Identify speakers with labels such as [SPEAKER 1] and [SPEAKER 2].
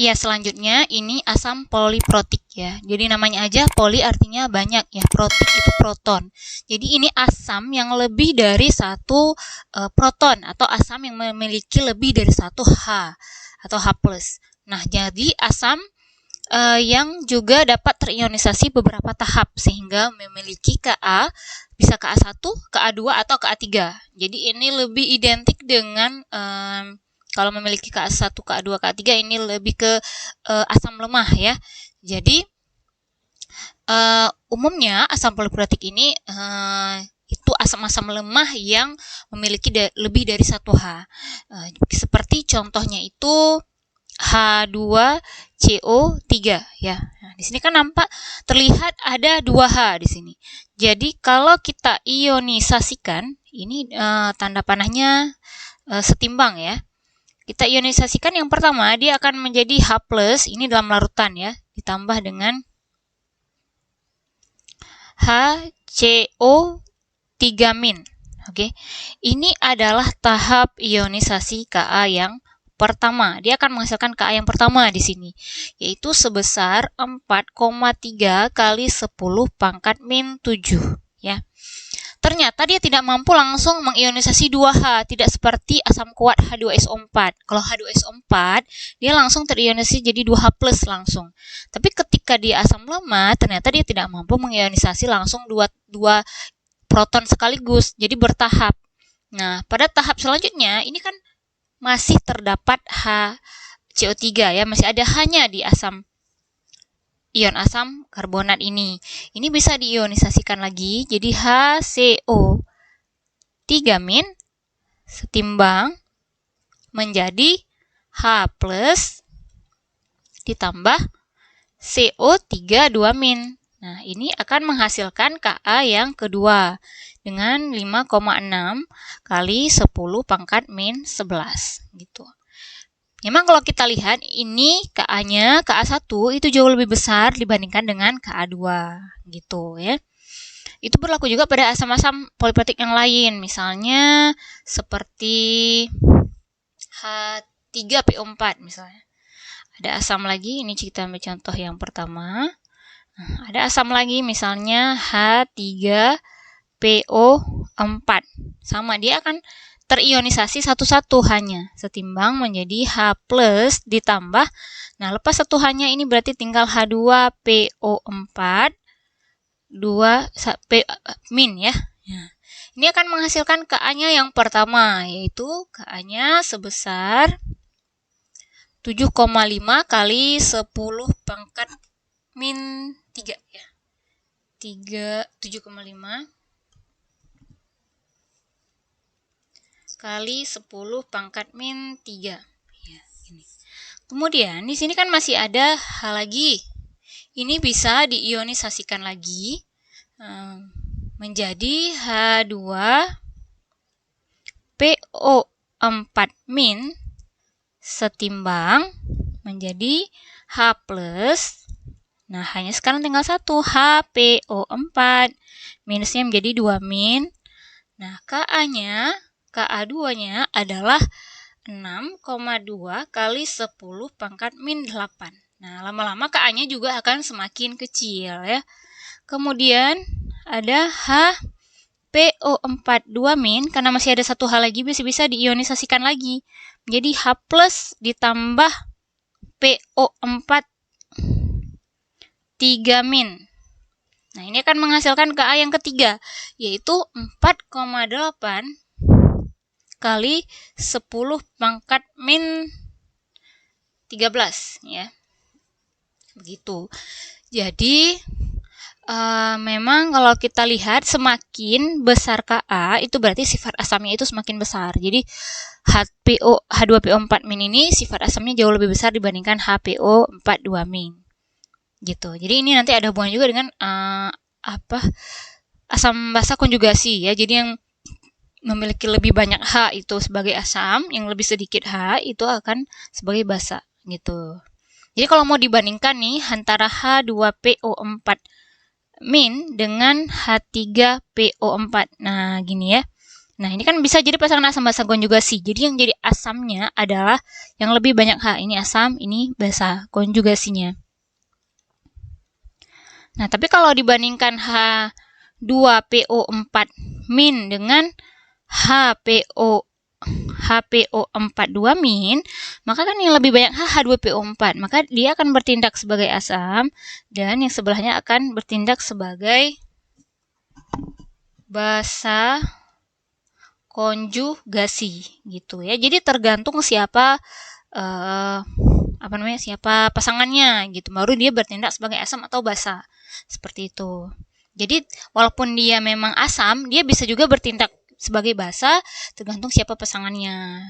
[SPEAKER 1] Ya, selanjutnya ini asam poliprotik ya. Jadi namanya aja poli artinya banyak ya, protik itu proton. Jadi ini asam yang lebih dari satu proton atau asam yang memiliki lebih dari satu H atau H+. Nah, jadi asam yang juga dapat terionisasi beberapa tahap sehingga memiliki Ka, bisa Ka1, Ka2 atau Ka3. Jadi ini lebih identik dengan kalau memiliki Ka1, Ka2, Ka3 ini lebih ke asam lemah ya. Jadi umumnya asam poliprotik ini itu asam-asam lemah yang memiliki lebih dari satu H. Seperti contohnya itu H2CO3 ya. Nah, di sini kan nampak terlihat ada 2H di sini. Jadi kalau kita ionisasikan, ini tanda panahnya setimbang ya. Kita ionisasikan yang pertama, dia akan menjadi H+, ini dalam larutan ya, ditambah dengan HCO3-. Oke. Ini adalah tahap ionisasi Ka yang pertama. Dia akan menghasilkan Ka yang pertama di sini, yaitu sebesar 4,3 kali 10 pangkat min 7 ya. Ternyata dia tidak mampu langsung mengionisasi 2H, tidak seperti asam kuat H2SO4. Kalau H2SO4, dia langsung terionisasi jadi 2H+ langsung. Tapi ketika dia asam lemah, ternyata dia tidak mampu mengionisasi langsung dua proton sekaligus, jadi bertahap. Nah, pada tahap selanjutnya, ini kan masih terdapat HCO3 ya, masih ada H-nya di ion asam karbonat ini. Ini bisa diionisasikan lagi jadi HCO3- setimbang menjadi H+ ditambah CO3 2-. Nah, ini akan menghasilkan Ka yang kedua dengan 5,6 kali 10 pangkat min 11 gitu. Memang kalau kita lihat ini Ka-nya, Ka1 itu jauh lebih besar dibandingkan dengan Ka2 gitu ya. Itu berlaku juga pada asam-asam poliprotik yang lain, misalnya seperti H3PO4 misalnya. Ada asam lagi, ini kita ambil contoh yang pertama. Nah, ada asam lagi misalnya H3PO4. Sama, dia akan terionisasi satu-satu hanya setimbang menjadi H+ ditambah, nah lepas satu hanya ini berarti tinggal H2PO4 2- ya. Ini akan menghasilkan Ka-nya yang pertama, yaitu Ka-nya sebesar 7,5 kali 10 pangkat min 3 ya. 7,5 kali 10 pangkat min 3. Ya, ini. Kemudian di sini kan masih ada H lagi. Ini bisa diionisasikan lagi menjadi H2PO4- setimbang menjadi H+. Nah, hanya sekarang tinggal satu HPO4. Minusnya menjadi 2-. Nah, Ka-nya Ka2-nya adalah 6,2 kali 10 pangkat min 8. Nah, lama-lama Ka-nya juga akan semakin kecil ya. Kemudian ada HPO4 2- karena masih ada satu H lagi, bisa diionisasikan lagi. Jadi H+ ditambah PO4 3-. Nah, ini akan menghasilkan Ka yang ketiga, yaitu 4,8 kali 10 pangkat min 13 ya. Begitu. Jadi memang kalau kita lihat semakin besar Ka itu berarti sifat asamnya itu semakin besar. Jadi H2PO4- ini sifat asamnya jauh lebih besar dibandingkan HPO4 2- gitu. Jadi ini nanti ada hubungan juga dengan asam basa konjugasi ya. Jadi yang memiliki lebih banyak H itu sebagai asam, yang lebih sedikit H itu akan sebagai basa gitu. Jadi kalau mau dibandingkan nih antara H2PO4- dengan H3PO4. Nah, gini ya. Nah, ini kan bisa jadi pasangan asam basa konjugasi. Jadi yang jadi asamnya adalah yang lebih banyak H. Ini asam, ini basa konjugasinya. Nah, tapi kalau dibandingkan H2PO4- dengan HPO42-, maka kan yang lebih banyak H2PO4, maka dia akan bertindak sebagai asam dan yang sebelahnya akan bertindak sebagai basa konjugasi gitu ya. Jadi tergantung siapa siapa pasangannya gitu, baru dia bertindak sebagai asam atau basa. Seperti itu. Jadi walaupun dia memang asam, dia bisa juga bertindak sebagai basa, tergantung siapa pasangannya.